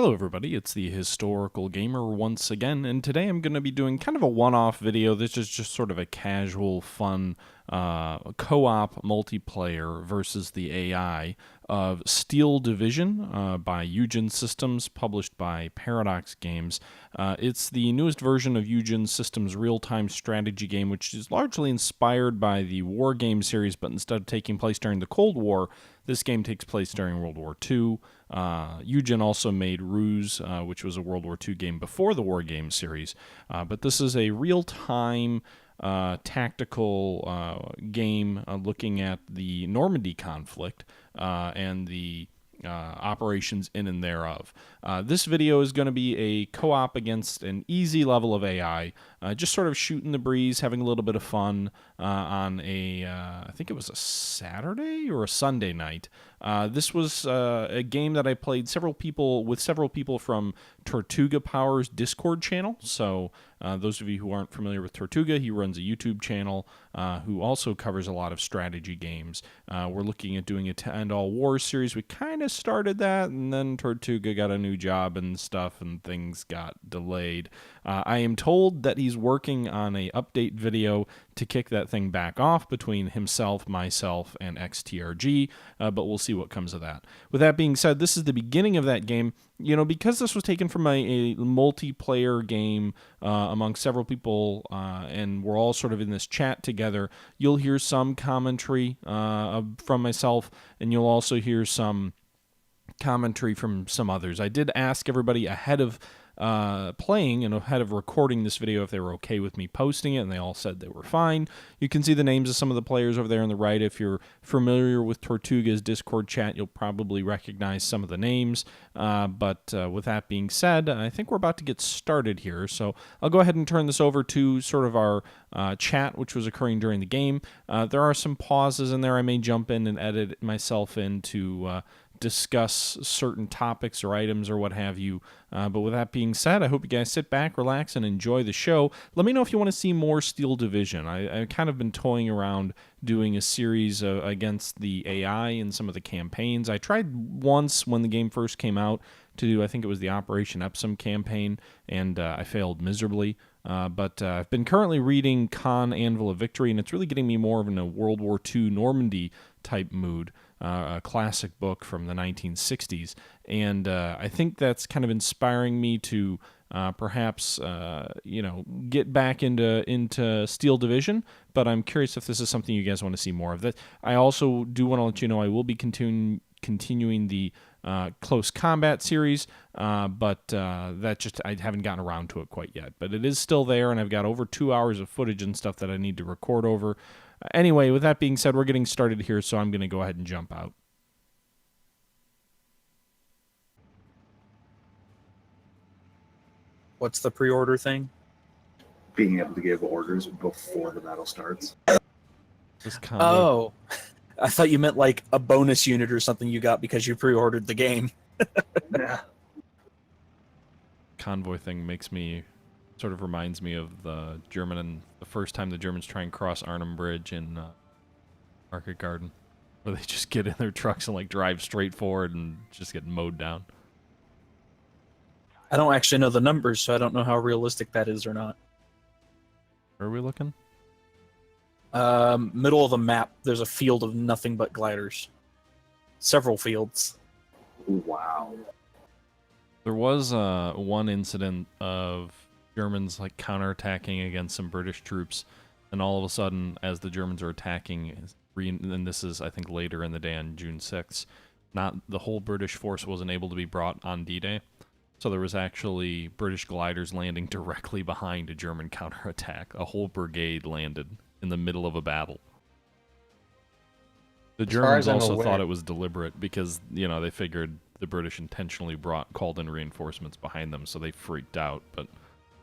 Hello everybody, it's the Historical Gamer once again, and today I'm going to be doing kind of a one-off video. This is just sort of a casual, fun co-op multiplayer versus the AI of Steel Division by Eugen Systems, published by Paradox Games. It's the newest version of Eugen Systems' real-time strategy game, which is largely inspired by the Wargame Series, but instead of taking place during the Cold War, this game takes place during World War II. Eugen also made Ruse, which was a World War II game before the Wargame Series, but this is a real-time tactical game looking at the Normandy conflict and the operations in and thereof. This video is going to be a co-op against an easy level of AI, just sort of shooting the breeze, having a little bit of fun on a, I think it was a Saturday or a Sunday night. This was a game that I played several people from Tortuga Power's Discord channel. So those of you who aren't familiar with Tortuga, he runs a YouTube channel who also covers a lot of strategy games. We're looking at doing a To End All Wars series. We kind of started that, and then Tortuga got a new job and stuff, and things got delayed. I am told that he's working on a update video to kick that thing back off between himself, myself, and XTRG, but we'll see what comes of that. With that being said, this is the beginning of that game. You know, because this was taken from a multiplayer game among several people, and we're all sort of in this chat together, you'll hear some commentary from myself, and you'll also hear some commentary from some others. I did ask everybody ahead of playing and ahead of recording this video if they were okay with me posting it, and they all said they were fine. You can see the names of some of the players over there on the right. If you're familiar with Tortuga's Discord chat, you'll probably recognize some of the names. But with that being said, I think we're about to get started here. So I'll go ahead and turn this over to sort of our chat, which was occurring during the game. There are some pauses in there. I may jump in and edit myself in to discuss certain topics or items or what have you. But with that being said, I hope you guys sit back, relax, and enjoy the show. Let me know if you want to see more Steel Division. I've kind of been toying around doing a series against the AI in some of the campaigns. I tried once when the game first came out to do, I think it was the Operation Epsom campaign, and I failed miserably. But I've been currently reading Con Anvil of Victory, and it's really getting me more of in a World War II Normandy type mood. A classic book from the 1960s, and I think that's kind of inspiring me to perhaps get back into Steel Division. But I'm curious if this is something you guys want to see more of. That I also do want to let you know I will be continuing the Close Combat series, but that just I haven't gotten around to it quite yet. But it is still there, and I've got over 2 hours of footage and stuff that I need to record over. Anyway, with that being said, we're getting started here, so I'm going to go ahead and jump out. What's the pre-order thing? Being able to give orders before the battle starts. Oh, I thought you meant like a bonus unit or something you got because you pre-ordered the game. Yeah. Convoy thing sort of reminds me of the first time the Germans try and cross Arnhem Bridge in Market Garden, where they just get in their trucks and like drive straight forward and just get mowed down. I don't actually know the numbers, so I don't know how realistic that is or not. Where are we looking? Middle of the map, there's a field of nothing but gliders. Several fields. Wow. There was one incident of Germans like counterattacking against some British troops, and all of a sudden, as the Germans are attacking, and this is I think later in the day on June 6th, the whole British force wasn't able to be brought on D-Day, so there was actually British gliders landing directly behind a German counterattack. A whole brigade landed in the middle of a battle. The Germans also thought it was deliberate because, they figured the British intentionally called in reinforcements behind them, so they freaked out, but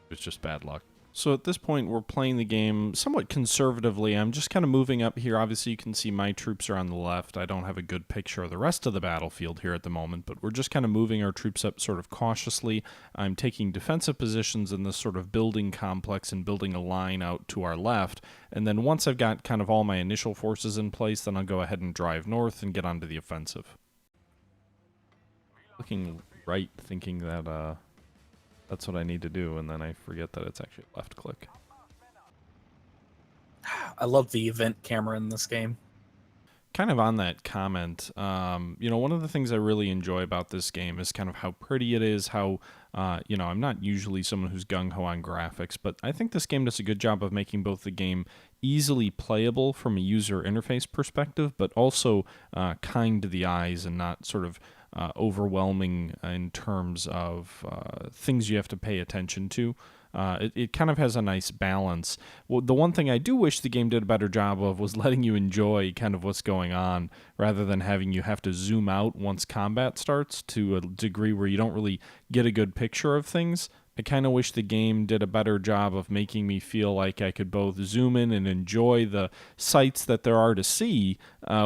it was just bad luck. So at this point, we're playing the game somewhat conservatively. I'm just kind of moving up here. Obviously, you can see my troops are on the left. I don't have a good picture of the rest of the battlefield here at the moment, but we're just kind of moving our troops up sort of cautiously. I'm taking defensive positions in this sort of building complex and building a line out to our left. And then once I've got kind of all my initial forces in place, then I'll go ahead and drive north and get onto the offensive. Looking right, thinking that that's what I need to do, and then I forget that it's actually left click. I love the event camera in this game. Kind of on that comment, one of the things I really enjoy about this game is kind of how pretty it is, how, I'm not usually someone who's gung-ho on graphics, but I think this game does a good job of making both the game easily playable from a user interface perspective, but also kind to the eyes and not sort of overwhelming in terms of things you have to pay attention to. It kind of has a nice balance. Well, the one thing I do wish the game did a better job of was letting you enjoy kind of what's going on rather than having you have to zoom out once combat starts to a degree where you don't really get a good picture of things. I kind of wish the game did a better job of making me feel like I could both zoom in and enjoy the sights that there are to see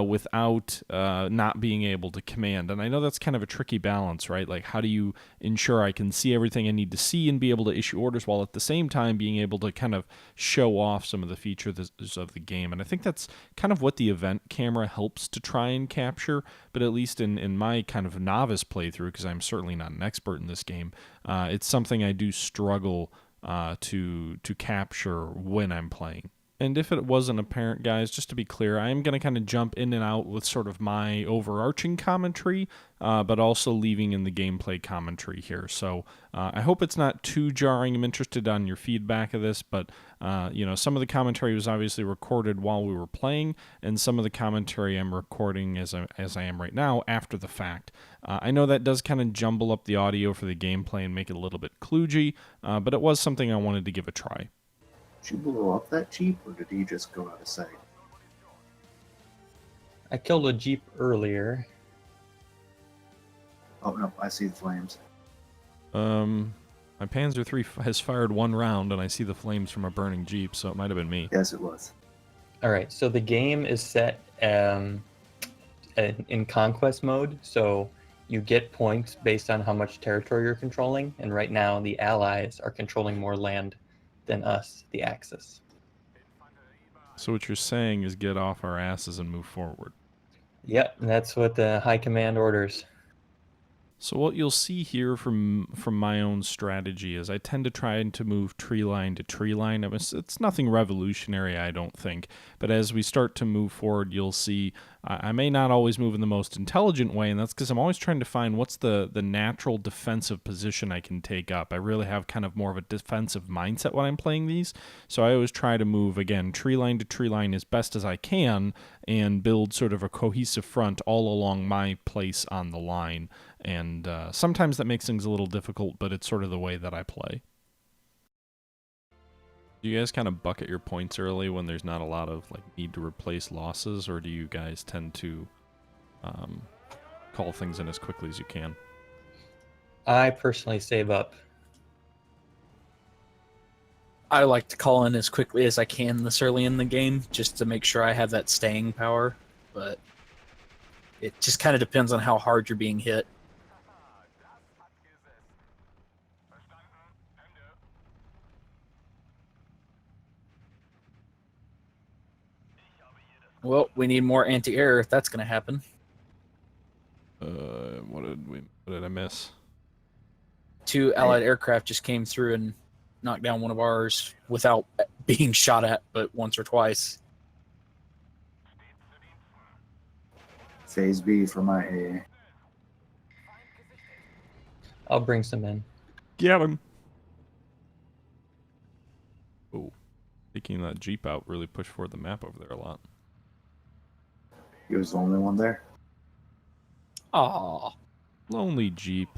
without not being able to command. And I know that's kind of a tricky balance, right? Like, how do you ensure I can see everything I need to see and be able to issue orders while at the same time being able to kind of show off some of the features of the game? And I think that's kind of what the event camera helps to try and capture, but at least in my kind of novice playthrough, because I'm certainly not an expert in this game, it's something I do struggle to capture when I'm playing. And if it wasn't apparent, guys, just to be clear, I am going to kind of jump in and out with sort of my overarching commentary, but also leaving in the gameplay commentary here. So I hope it's not too jarring. I'm interested on your feedback of this, but some of the commentary was obviously recorded while we were playing, and some of the commentary I'm recording as I am right now after the fact. I know that does kind of jumble up the audio for the gameplay and make it a little bit kludgy, but it was something I wanted to give a try. Did you blow up that Jeep, or did he just go out of sight? I killed a Jeep earlier. Oh, no, I see the flames. My Panzer III has fired one round, and I see the flames from a burning Jeep, so it might have been me. Yes, it was. All right, so the game is set in conquest mode, so you get points based on how much territory you're controlling, and right now the Allies are controlling more land than us, the Axis. So what you're saying is get off our asses and move forward. Yep, that's what the High Command orders. So what you'll see here from my own strategy is I tend to try to move tree line to tree line. It's nothing revolutionary, I don't think. But as we start to move forward, you'll see I may not always move in the most intelligent way, and that's because I'm always trying to find what's the natural defensive position I can take up. I really have kind of more of a defensive mindset when I'm playing these. So I always try to move, again, tree line to tree line as best as I can and build sort of a cohesive front all along my place on the line. And sometimes that makes things a little difficult, but it's sort of the way that I play. Do you guys kind of bucket your points early when there's not a lot of need to replace losses, or do you guys tend to call things in as quickly as you can? I personally save up. I like to call in as quickly as I can this early in the game, just to make sure I have that staying power, but it just kind of depends on how hard you're being hit. Well, we need more anti-air if that's going to happen. What did I miss? 2 Allied aircraft just came through and knocked down one of ours without being shot at, but once or twice. Phase B for my A. I'll bring some in. Get him! Oh, taking that Jeep out really pushed forward the map over there a lot. He was the only one there. Aww. Lonely Jeep.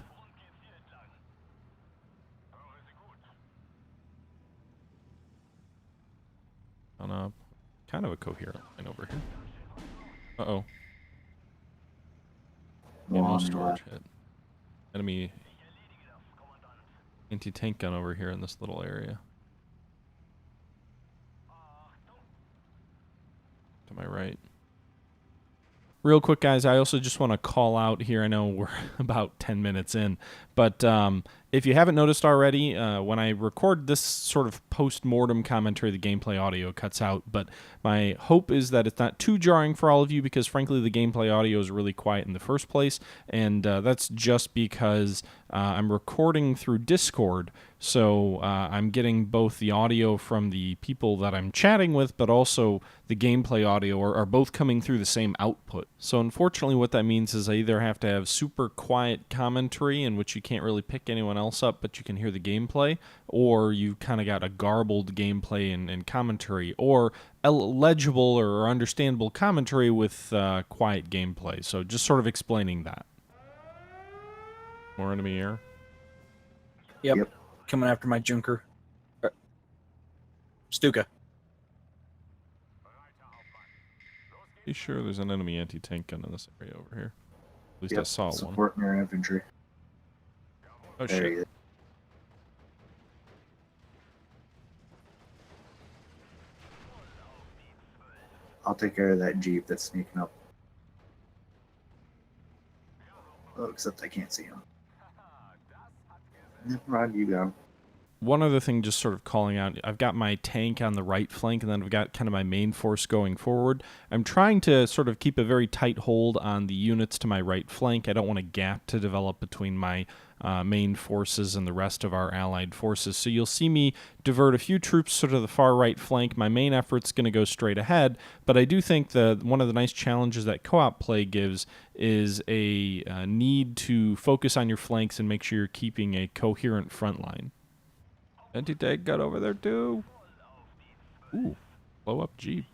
On a kind of a coherent line over here. Uh-oh. Ammo storage hit. Enemy anti-tank gun over here in this little area. To my right. Real quick, guys, I also just want to call out here. I know we're about 10 minutes in, but If you haven't noticed already, when I record this sort of post-mortem commentary, the gameplay audio cuts out, but my hope is that it's not too jarring for all of you because, frankly, the gameplay audio is really quiet in the first place, and that's just because I'm recording through Discord, so I'm getting both the audio from the people that I'm chatting with, but also the gameplay audio are both coming through the same output. So unfortunately what that means is I either have to have super quiet commentary in which you can't really pick anyone else up, but you can hear the gameplay, or you kind of got a garbled gameplay and commentary, or legible or understandable commentary with quiet gameplay. So just sort of explaining that. More enemy air. Yep. Coming after my Junker. Stuka. Be sure there's an enemy anti-tank gun in this area over here. At least I saw one. Supporting our infantry. Oh There he shit. is. I'll take care of that Jeep that's sneaking up. Oh, except I can't see him. Rod, you go. One other thing, just sort of calling out, I've got my tank on the right flank, and then I've got kind of my main force going forward. I'm trying to sort of keep a very tight hold on the units to my right flank. I don't want a gap to develop between my main forces and the rest of our allied forces. So you'll see me divert a few troops sort of the far right flank. My main effort's going to go straight ahead, but I do think that one of the nice challenges that co-op play gives is a need to focus on your flanks and make sure you're keeping a coherent front line. Anti-tank got over there too. Ooh, blow up Jeep.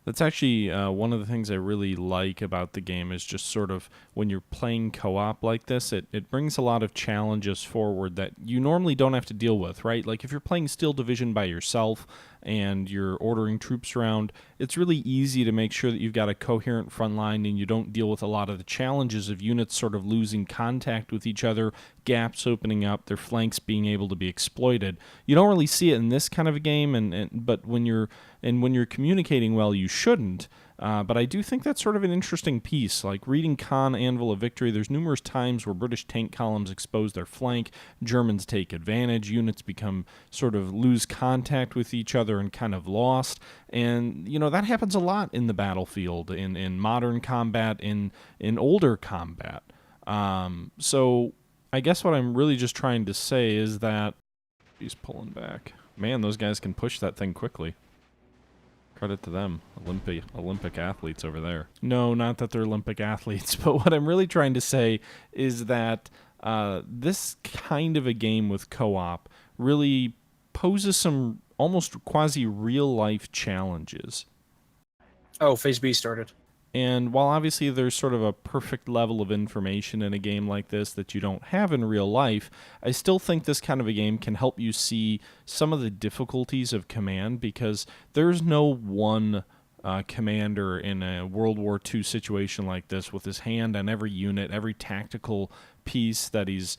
That's actually one of the things I really like about the game is just sort of when you're playing co-op like this, it brings a lot of challenges forward that you normally don't have to deal with, right? Like if you're playing Steel Division by yourself and you're ordering troops around, it's really easy to make sure that you've got a coherent front line and you don't deal with a lot of the challenges of units sort of losing contact with each other, gaps opening up, their flanks being able to be exploited. You don't really see it in this kind of a game, but when you're communicating well, you shouldn't. But I do think that's sort of an interesting piece. Like reading Khan, Anvil of Victory, there's numerous times where British tank columns expose their flank, Germans take advantage, units become sort of lose contact with each other and kind of lost. And, you know, that happens a lot in the battlefield, in modern combat, in older combat. So I guess what I'm really just trying to say is that he's pulling back. Man, those guys can push that thing quickly. Credit to them. Olympic athletes over there. No, not that they're Olympic athletes, but what I'm really trying to say is that this kind of a game with co-op really poses some almost quasi-real-life challenges. Oh, Phase B started. And while obviously there's sort of a perfect level of information in a game like this that you don't have in real life, I still think this kind of a game can help you see some of the difficulties of command, because there's no one commander in a World War II situation like this with his hand on every unit, every tactical piece that he's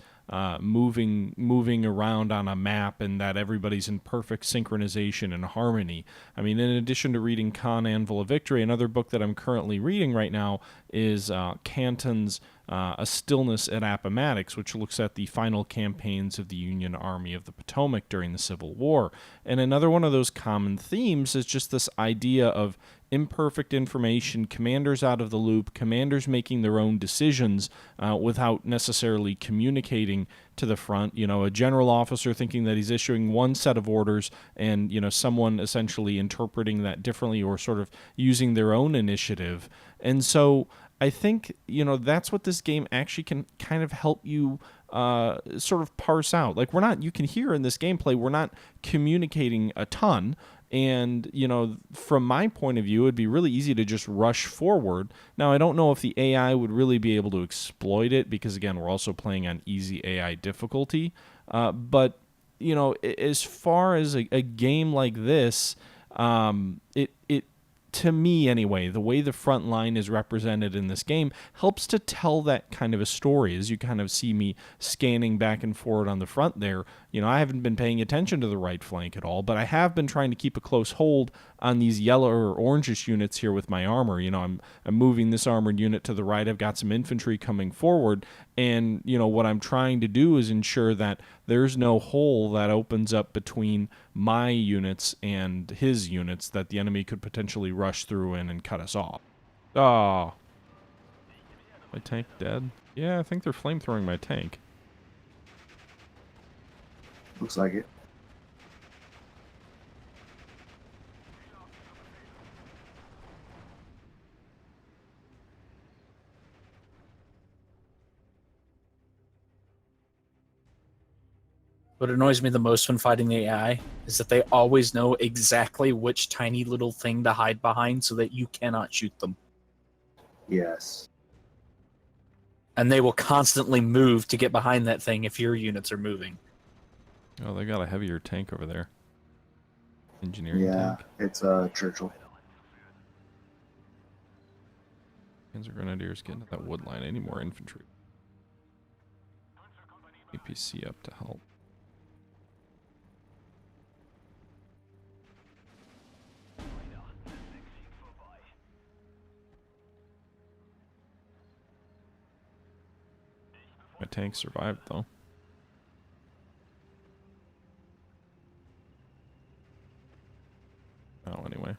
moving around on a map, and that everybody's in perfect synchronization and harmony. I mean, in addition to reading Khan, Anvil of Victory, another book that I'm currently reading right now is Canton's A Stillness at Appomattox, which looks at the final campaigns of the Union Army of the Potomac during the Civil War. And another one of those common themes is just this idea of imperfect information, commanders out of the loop, commanders making their own decisions without necessarily communicating to the front. You know, a general officer thinking that he's issuing one set of orders and, you know, someone essentially interpreting that differently or sort of using their own initiative. And so I think, you know, that's what this game actually can kind of help you sort of parse out. Like, you can hear in this gameplay, we're not communicating a ton. And, you know, from my point of view, it'd be really easy to just rush forward. Now, I don't know if the AI would really be able to exploit it because, again, we're also playing on easy AI difficulty. But, you know, as far as a game like this, it to me anyway, the way the front line is represented in this game helps to tell that kind of a story. As you kind of see me scanning back and forward on the front there, you know, I haven't been paying attention to the right flank at all, but I have been trying to keep a close hold on these yellow or orangish units here with my armor. You know, I'm moving this armored unit to the right. I've got some infantry coming forward, And, what I'm trying to do is ensure that there's no hole that opens up between my units and his units that the enemy could potentially rush through in and cut us off. Oh. My tank dead? Yeah, I think they're flamethrowing my tank. Looks like it. What annoys me the most when fighting the AI is that they always know exactly which tiny little thing to hide behind so that you cannot shoot them. Yes. And they will constantly move to get behind that thing if your units are moving. Oh, they got a heavier tank over there. Engineering Yeah, tank. it's Churchill. Panzer Grenadiers getting to that wood line. Any more infantry? APC up to help. My tank survived, though. Oh, anyway.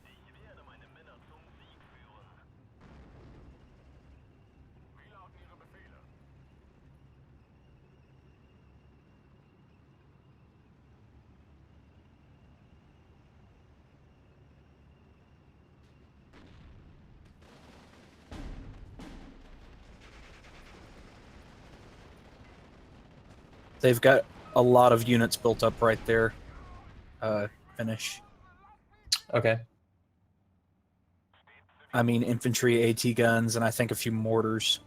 They've got a lot of units built up right there. Finish. Okay. I mean, infantry, AT guns, and I think a few mortars.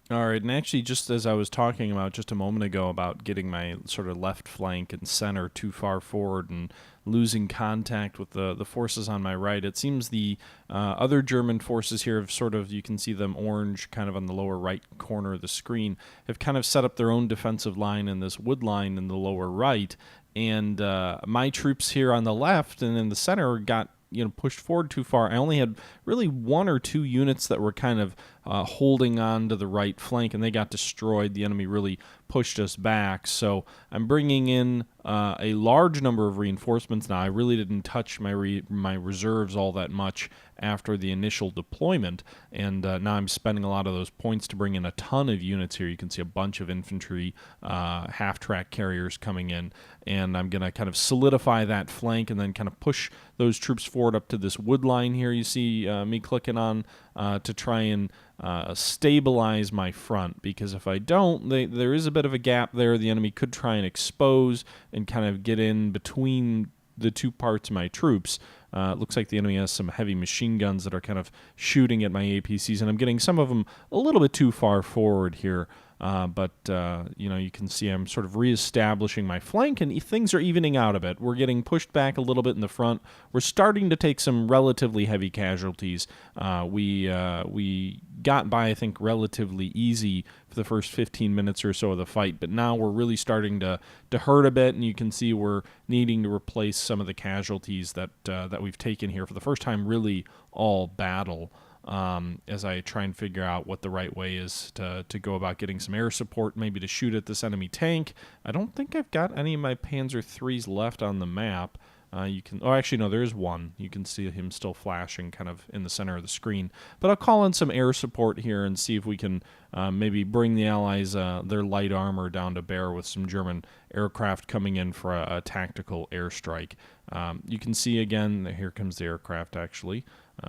All right, and actually, just as I was talking about just a moment ago about getting my sort of left flank and center too far forward and losing contact with the forces on my right, it seems the other German forces here have sort of, you can see them orange kind of on the lower right corner of the screen, have kind of set up their own defensive line in this wood line in the lower right, and my troops here on the left and in the center got pushed forward too far. I only had really one or two units that were kind of holding on to the right flank, and they got destroyed. The enemy really pushed us back. So I'm bringing in a large number of reinforcements now. I really didn't touch my reserves all that much after the initial deployment, and now I'm spending a lot of those points to bring in a ton of units here. You can see a bunch of infantry, half-track carriers coming in, and I'm going to kind of solidify that flank and then kind of push those troops forward up to this wood line here you see me clicking on to try and stabilize my front, because if I don't, there is a bit of a gap there. The enemy could try and expose and kind of get in between the two parts of my troops. It looks like the enemy has some heavy machine guns that are kind of shooting at my APCs, and I'm getting some of them a little bit too far forward here. But you can see I'm sort of reestablishing my flank, and things are evening out a bit. We're getting pushed back a little bit in the front. We're starting to take some relatively heavy casualties. We got by, I think, relatively easy for the first 15 minutes or so of the fight, but now we're really starting to hurt a bit, and you can see we're needing to replace some of the casualties that we've taken here for the first time, really all battle. As I try and figure out what the right way is to go about getting some air support, maybe to shoot at this enemy tank. I don't think I've got any of my Panzer IIIs left on the map. Actually, no, there is one. You can see him still flashing kind of in the center of the screen. But I'll call in some air support here and see if we can maybe bring the Allies their light armor down to bear with some German aircraft coming in for a tactical airstrike. You can see again, here comes the aircraft actually,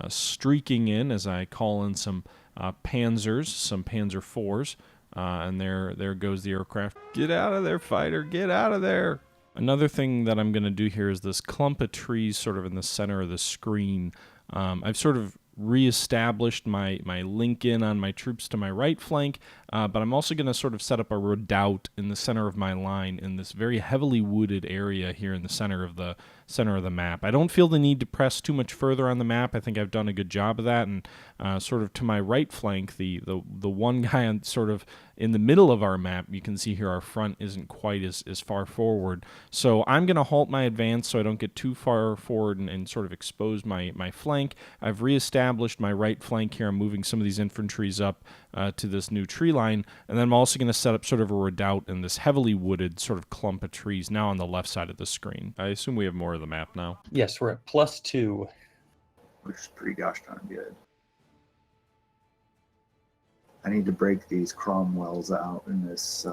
streaking in as I call in some Panzers, some Panzer IVs, and there goes the aircraft. Get out of there, fighter! Get out of there! Another thing that I'm going to do here is this clump of trees sort of in the center of the screen. I've sort of reestablished my link in on my troops to my right flank, but I'm also going to sort of set up a redoubt in the center of my line in this very heavily wooded area here in the center of the map. I don't feel the need to press too much further on the map. I think I've done a good job of that, and sort of to my right flank, the one guy on sort of in the middle of our map, you can see here our front isn't quite as far forward. So I'm going to halt my advance so I don't get too far forward and sort of expose my flank. I've reestablished my right flank here. I'm moving some of these infantries up to this new tree line, and then I'm also going to set up sort of a redoubt in this heavily wooded sort of clump of trees now on the left side of the screen. I assume we have more of the map now. Yes, we're at +2. which is pretty gosh darn good. I need to break these Cromwells out in this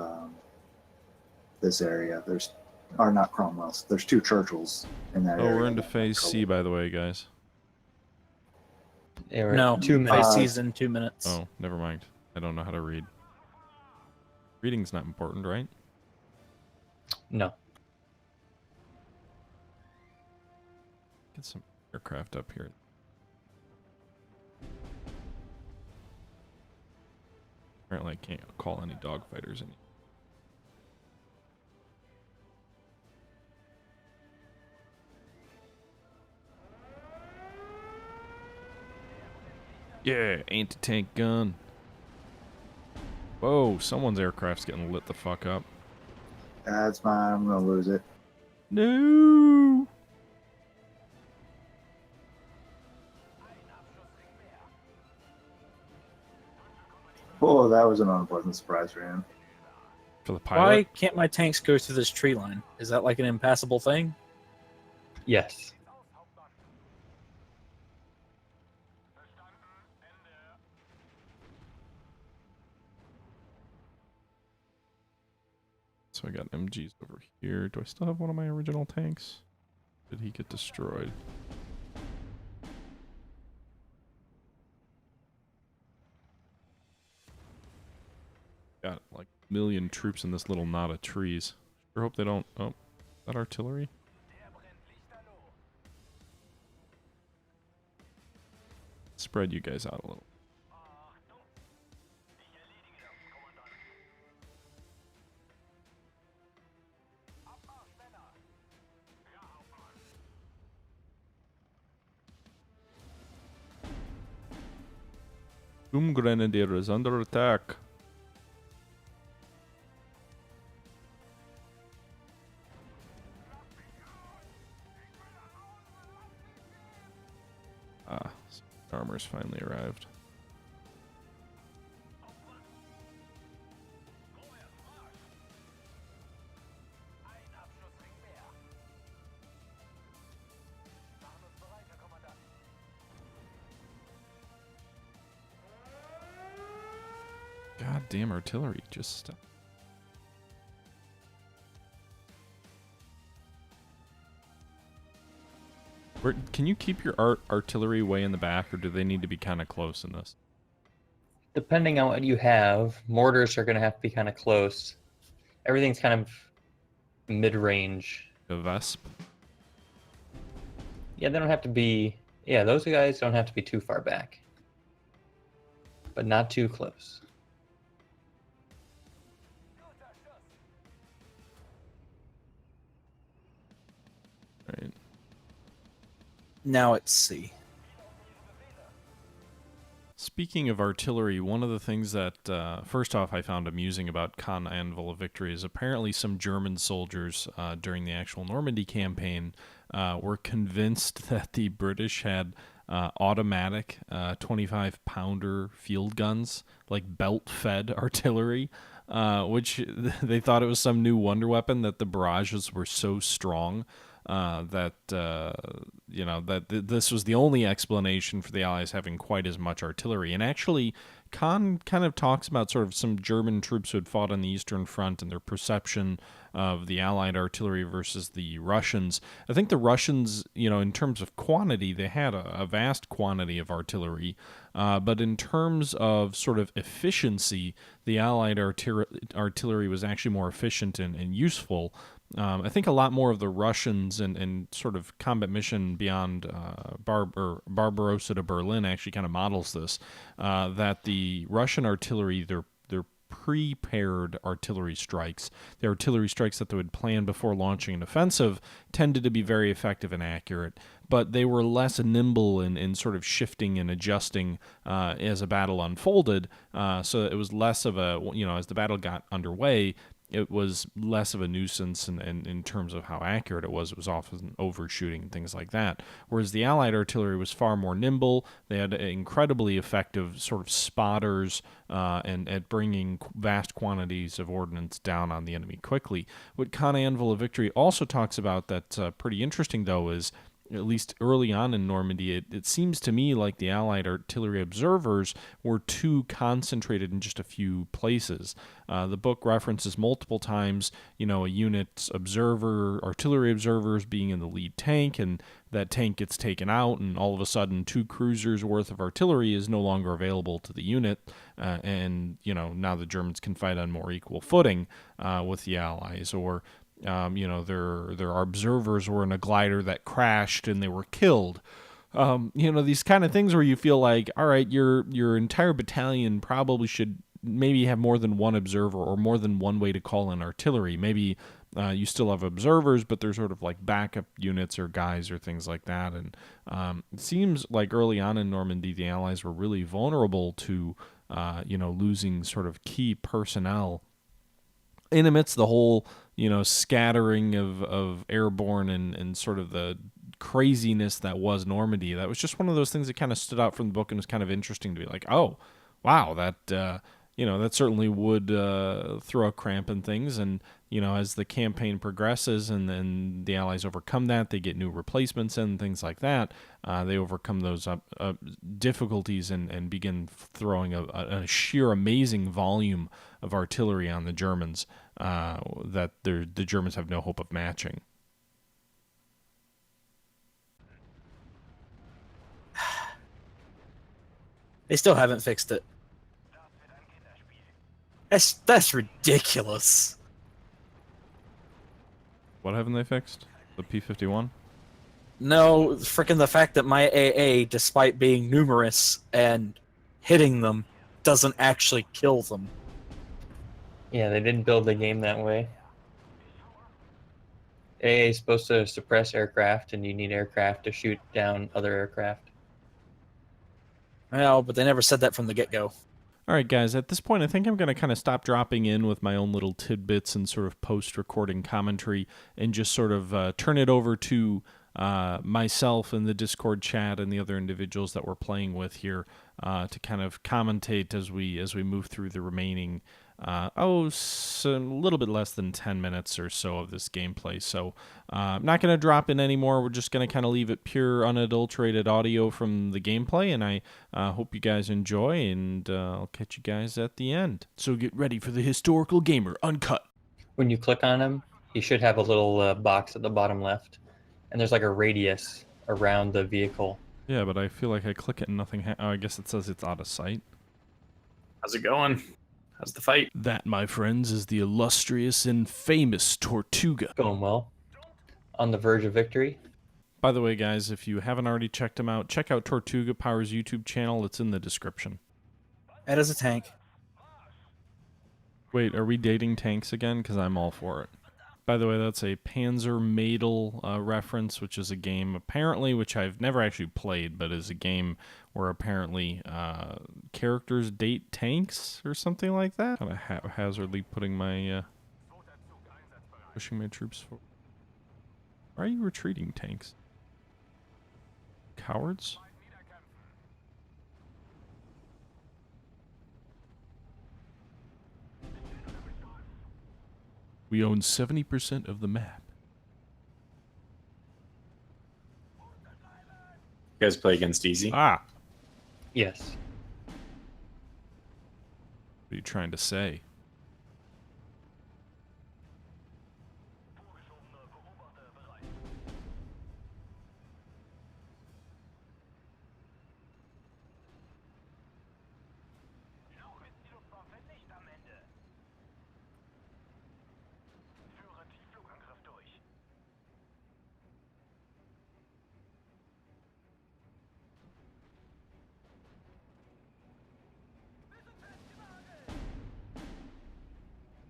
this area. There's, or not Cromwells. There's 2 Churchills in that area. Oh, we're into phase C, by the way, guys. Yeah, we're No, at 2 phase minutes. C's in 2 minutes. Oh, never mind. I don't know how to read. Reading's not important, right? No. Get some aircraft up here. Apparently I can't call any dogfighters anymore. Yeah, anti-tank gun. Whoa, someone's aircraft's getting lit the fuck up. That's mine. I'm going to lose it. No! Oh, that was an unpleasant surprise for him. For the pilot? Why can't my tanks go through this tree line? Is that like an impassable thing? Yes. So I got MGs over here. Do I still have one of my original tanks? Did he get destroyed? Got like a million troops in this little knot of trees. Sure hope they don't... Oh, is that artillery? Spread you guys out a little. Grenadier is under attack. Ah, armor's finally arrived. Goddamn artillery, just stop. Can you keep your artillery way in the back, or do they need to be kind of close in this? Depending on what you have, mortars are going to have to be kind of close. Everything's kind of mid-range. The Vesp? Yeah, they don't have to be... Yeah, those guys don't have to be too far back. But not too close. Right. Now it's C. Speaking of artillery, one of the things that, first off, I found amusing about Con Anvil of Victory is apparently some German soldiers during the actual Normandy campaign were convinced that the British had automatic 25-pounder field guns, like belt-fed artillery, which they thought it was some new wonder weapon, that the barrages were so strong that this was the only explanation for the Allies having quite as much artillery. And actually, Kahn kind of talks about sort of some German troops who had fought on the Eastern Front and their perception of the Allied artillery versus the Russians. I think the Russians, in terms of quantity, they had a vast quantity of artillery, but in terms of sort of efficiency, the Allied artillery was actually more efficient and useful. I think a lot more of the Russians and sort of combat mission beyond Barbarossa to Berlin actually kind of models this, that the Russian artillery, their prepared artillery strikes. The artillery strikes that they would plan before launching an offensive tended to be very effective and accurate, but they were less nimble in sort of shifting and adjusting as a battle unfolded. So it was less of a, as the battle got underway, it was less of a nuisance in terms of how accurate it was. It was often overshooting and things like that. Whereas the Allied artillery was far more nimble. They had incredibly effective sort of spotters and at bringing vast quantities of ordnance down on the enemy quickly. What Con Anvil of Victory also talks about that's pretty interesting, though, is at least early on in Normandy, it seems to me like the Allied artillery observers were too concentrated in just a few places. The book references multiple times, a unit's artillery observers being in the lead tank, and that tank gets taken out, and all of a sudden 2 cruisers worth of artillery is no longer available to the unit, and now the Germans can fight on more equal footing with the Allies, or their observers were in a glider that crashed and they were killed. These kind of things where you feel like, all right, your entire battalion probably should maybe have more than one observer or more than one way to call in artillery. Maybe you still have observers, but they're sort of like backup units or guys or things like that. And it seems like early on in Normandy, the Allies were really vulnerable to, losing sort of key personnel in amidst the whole, scattering of airborne and sort of the craziness that was Normandy. That was just one of those things that kind of stood out from the book and was kind of interesting to be like, oh, wow, that certainly would throw a cramp in things. And, as the campaign progresses and then the Allies overcome that, they get new replacements and things like that. They overcome those difficulties and begin throwing a sheer amazing volume of artillery on the Germans that the Germans have no hope of matching. They still haven't fixed it. That's ridiculous. What haven't they fixed? The P-51? No, freaking the fact that my AA, despite being numerous and hitting them, doesn't actually kill them. Yeah, they didn't build the game that way. AA is supposed to suppress aircraft, and you need aircraft to shoot down other aircraft. Well, but they never said that from the get-go. All right, guys, at this point, I think I'm going to kind of stop dropping in with my own little tidbits and sort of post-recording commentary and just sort of turn it over to myself and the Discord chat and the other individuals that we're playing with here to kind of commentate as we move through the remaining a little bit less than 10 minutes or so of this gameplay. So I'm not going to drop in anymore. We're just going to kind of leave it pure, unadulterated audio from the gameplay, and I hope you guys enjoy, and I'll catch you guys at the end. So get ready for the Historical Gamer Uncut. When you click on him, he should have a little box at the bottom left, and there's like a radius around the vehicle. Yeah, but I feel like I click it and nothing I guess it says it's out of sight. How's it going? How's the fight? That, my friends, is the illustrious and famous Tortuga. Going well. On the verge of victory. By the way, guys, if you haven't already checked him out, check out Tortuga Power's YouTube channel. It's in the description. That is a tank. Wait, are we dating tanks again? Because I'm all for it. By the way, that's a Panzer Mädel reference, which is a game, apparently, which I've never actually played, but is a game where apparently characters date tanks or something like that. Kind of haphazardly pushing my troops forward. Why are you retreating, tanks? Cowards? We own 70% of the map. You guys play against easy? Ah! Yes. What are you trying to say?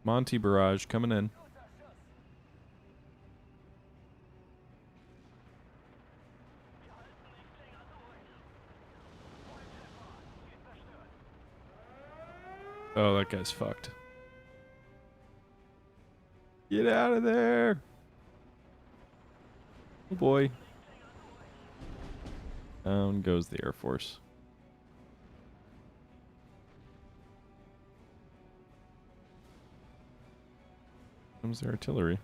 Monty barrage coming in. Oh, that guy's fucked. Get out of there. Oh boy. Down goes the Air Force. Comes the artillery.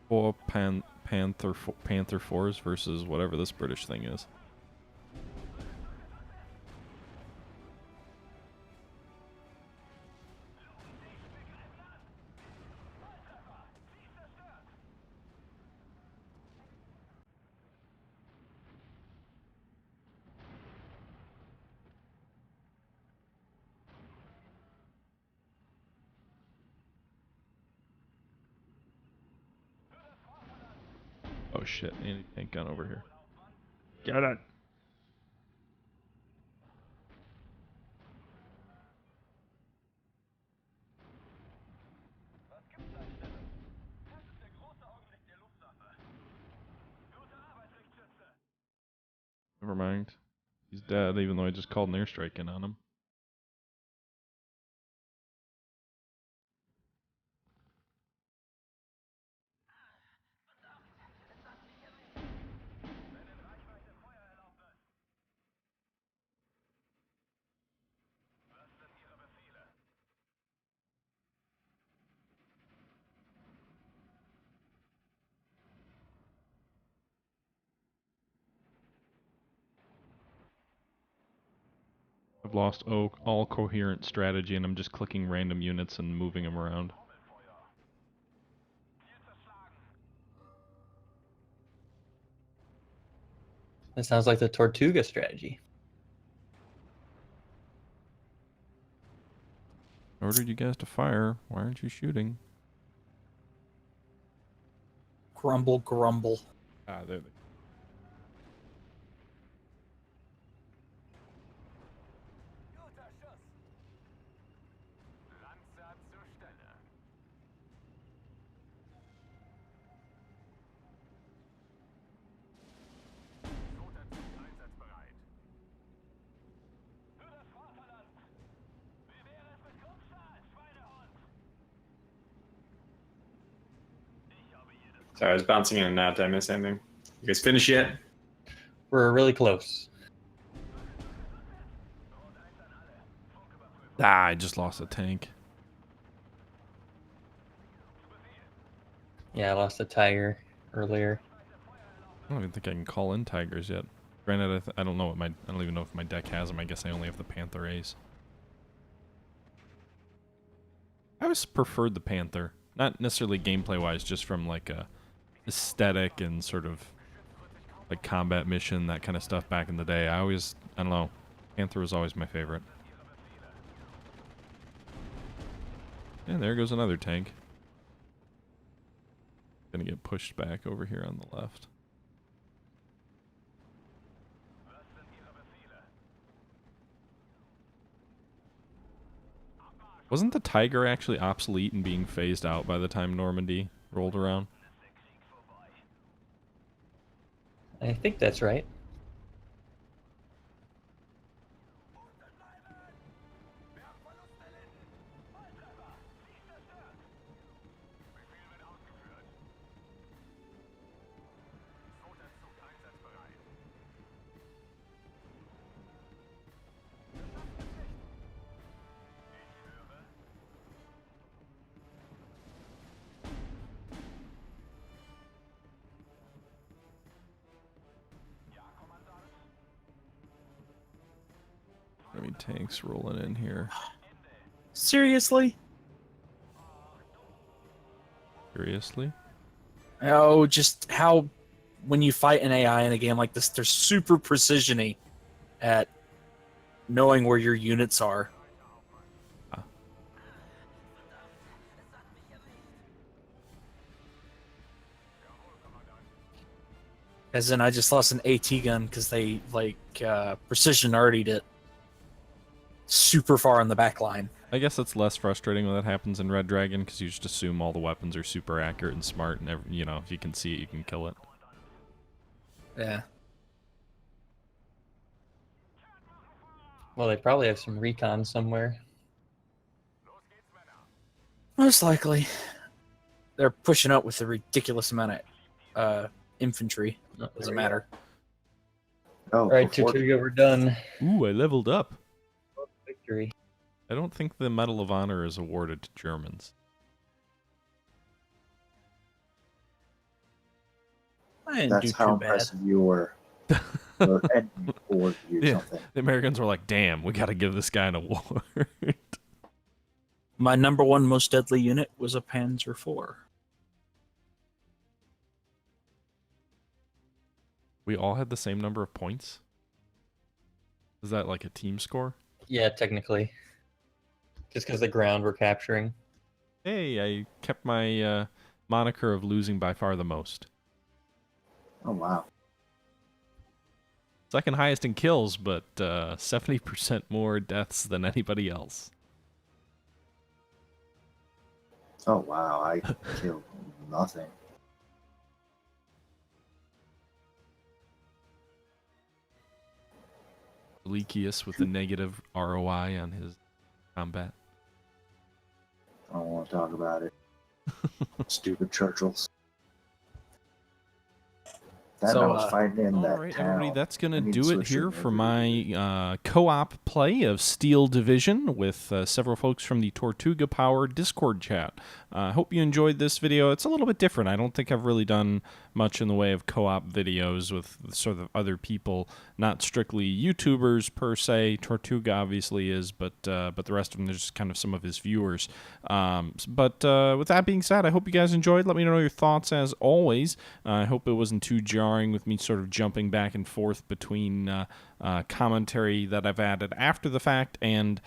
Four Panther 4s versus whatever this British thing is. Oh shit, anti-tank gun over here. Get it! Never mind. He's dead, even though I just called an airstrike in on him. I've lost all coherent strategy and I'm just clicking random units and moving them around. That sounds like the Tortuga strategy. I ordered you guys to fire. Why aren't you shooting? Grumble, grumble. Ah, there they Sorry, I was bouncing in and out. Did I miss anything? You guys finished yet? We're really close. Ah, I just lost a tank. Yeah, I lost a tiger earlier. I don't even think I can call in tigers yet. Granted, I don't know what I don't even know if my deck has them. I guess I only have the Panther Ace. I always preferred the Panther. Not necessarily gameplay-wise, just from like a aesthetic and sort of like combat mission, that kind of stuff back in the day. I don't know. Panther was always my favorite. And there goes another tank. Gonna get pushed back over here on the left. Wasn't the Tiger actually obsolete and being phased out by the time Normandy rolled around? I think that's right. Enemy tanks rolling in here. Seriously? Seriously? Oh, just how when you fight an AI in a game like this, they're super precision-y at knowing where your units are. As in, I just lost an AT gun because they precision artied it super far on the back line. I guess it's less frustrating when that happens in Red Dragon because you just assume all the weapons are super accurate and smart, and you know, if you can see it, you can kill it. Yeah. Well, they probably have some recon somewhere. Most likely. They're pushing up with a ridiculous amount of infantry. Doesn't matter. Oh, All right, before- Tortuga, we're done. Ooh, I leveled up. Victory. I don't think the Medal of Honor is awarded to Germans. I didn't That's do how too bad. impressive you were. Or enemy or you Yeah. something. The Americans were like, damn, we got to give this guy an award. My number one most deadly unit was a Panzer IV. We all had the same number of points? Is that like a team score? Yeah, technically. Just because the ground we're capturing. Hey, I kept my moniker of losing by far the most. Oh wow. Second highest in kills, but 70% more deaths than anybody else. Oh wow. I killed nothing. Leakius with a negative ROI on his combat. I don't want to talk about it. Stupid Churchills. Then So, I was fighting in All that right, town. everybody, that's going I to need to do it switch here it for every my co-op play of Steel Division with several folks from the Tortuga Power Discord chat. I hope you enjoyed this video. It's a little bit different. I don't think I've really done much in the way of co-op videos with sort of other people, not strictly YouTubers per se. Tortuga obviously is, but the rest of them are just kind of some of his viewers. But with that being said, I hope you guys enjoyed. Let me know your thoughts as always. I hope it wasn't too jarring with me sort of jumping back and forth between commentary that I've added after the fact and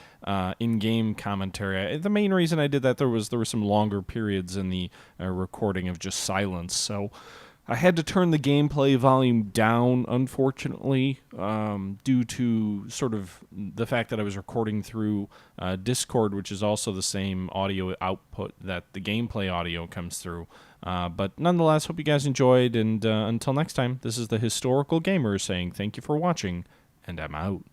in-game commentary. The main reason I did that, there were some longer periods in the recording of just silence, so I had to turn the gameplay volume down, unfortunately, due to sort of the fact that I was recording through Discord, which is also the same audio output that the gameplay audio comes through. But nonetheless, hope you guys enjoyed, and until next time, this is the Historical Gamer saying thank you for watching, and I'm out.